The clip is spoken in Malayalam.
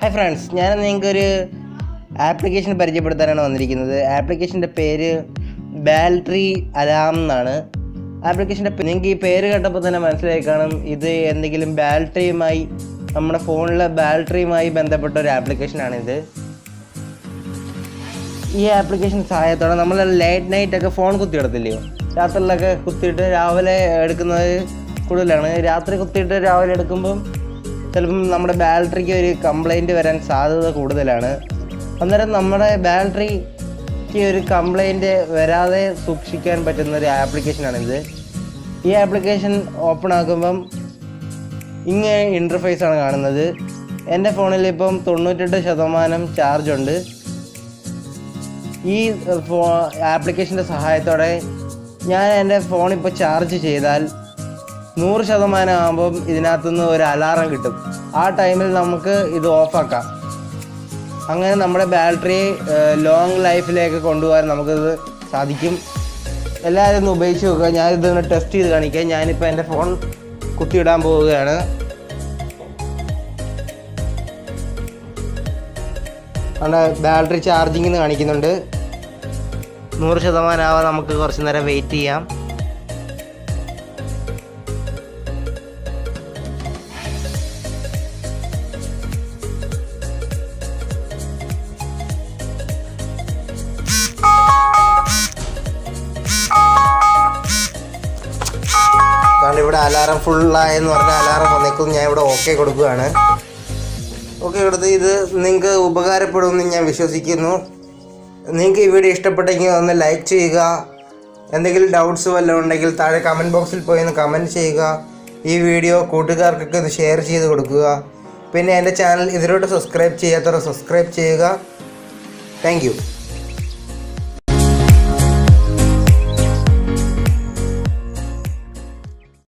Hi friends, I am going to application application പേര് battery alarm എന്നാണ് ആപ്ലിക്കേഷന്റെ നിങ്ങൾക്ക് ഈ പേര് കേട്ടപ്പോൾ തന്നെ മനസ്സിലായി കാണും ഇത് എന്തെങ്കിലും ബാറ്ററിയുമായി നമ്മുടെ ഫോണിലെ ബാറ്ററിയുമായി ബന്ധപ്പെട്ട ഒരു ആപ്ലിക്കേഷൻ ആണ് ഇത് ഈ ആപ്ലിക്കേഷൻ സഹായത്തോടെ നമ്മൾ ലേറ്റ് നൈറ്റ് ഒക്കെ ഫോൺ കുത്തിയിടത്തില്ലയോ രാത്രിയിലൊക്കെ കുത്തിയിട്ട് രാവിലെ എടുക്കുന്നത് കൂടുതലാണ് രാത്രി കുത്തിയിട്ട് രാവിലെ എടുക്കുമ്പോൾ ചിലപ്പം നമ്മുടെ ബാറ്ററിക്ക് ഒരു കംപ്ലൈൻറ്റ് വരാൻ സാധ്യത കൂടുതലാണ് അന്നേരം നമ്മുടെ ബാറ്ററിക്ക് ഒരു കംപ്ലൈൻറ്റ് വരാതെ സൂക്ഷിക്കാൻ പറ്റുന്ന ഒരു ആപ്ലിക്കേഷനാണിത് ഈ ആപ്ലിക്കേഷൻ ഓപ്പൺ ആക്കുമ്പം ഇങ്ങനെ ഇൻ്റർഫേസാണ് കാണുന്നത് എൻ്റെ ഫോണിൽ ഇപ്പം 98% ചാർജ് ഉണ്ട് ഈ ആപ്ലിക്കേഷൻ്റെ സഹായത്തോടെ ഞാൻ എൻ്റെ ഫോണിപ്പോൾ ചാർജ് ചെയ്താൽ 100% ആകുമ്പം ഇതിനകത്തുനിന്ന് ഒരു അലാറം കിട്ടും ആ ടൈമിൽ നമുക്ക് ഇത് ഓഫാക്കാം അങ്ങനെ നമ്മുടെ ബാറ്ററിയെ ലോങ് ലൈഫിലേക്ക് കൊണ്ടുപോകാൻ നമുക്കിത് സാധിക്കും എല്ലാവരും ഒന്ന് ഉപയോഗിച്ച് നോക്കുക ഞാനിതൊന്ന് ടെസ്റ്റ് ചെയ്ത് കാണിക്കാം ഞാനിപ്പോൾ എൻ്റെ ഫോൺ കുത്തിയിടാൻ പോവുകയാണ് അവിടെ ബാറ്ററി ചാർജിങ്ങിന് കാണിക്കുന്നുണ്ട് 100% ആവാൻ നമുക്ക് കുറച്ച് നേരം വെയിറ്റ് ചെയ്യാം ഇവിടെ അലാറം ഫുള്ളായെന്ന് പറഞ്ഞാൽ അലാറം വന്നേക്കും ഞാൻ ഇവിടെ ഓക്കെ കൊടുക്കുകയാണ് ഓക്കെ കൊടുത്ത് ഇത് നിങ്ങൾക്ക് ഉപകാരപ്പെടുമെന്ന് ഞാൻ വിശ്വസിക്കുന്നു നിങ്ങൾക്ക് ഈ വീഡിയോ ഇഷ്ടപ്പെട്ടെങ്കിൽ ഒന്ന് ലൈക്ക് ചെയ്യുക എന്തെങ്കിലും ഡൗട്ട്സ് വല്ലതും ഉണ്ടെങ്കിൽ താഴെ കമൻറ്റ് ബോക്സിൽ പോയി ഒന്ന് കമൻറ്റ് ചെയ്യുക ഈ വീഡിയോ കൂട്ടുകാർക്കൊക്കെ ഒന്ന് ഷെയർ ചെയ്ത് കൊടുക്കുക പിന്നെ എൻ്റെ ചാനൽ ഇതിലോട്ട് സബ്സ്ക്രൈബ് ചെയ്യാത്തവർ സബ്സ്ക്രൈബ് ചെയ്യുക താങ്ക് യു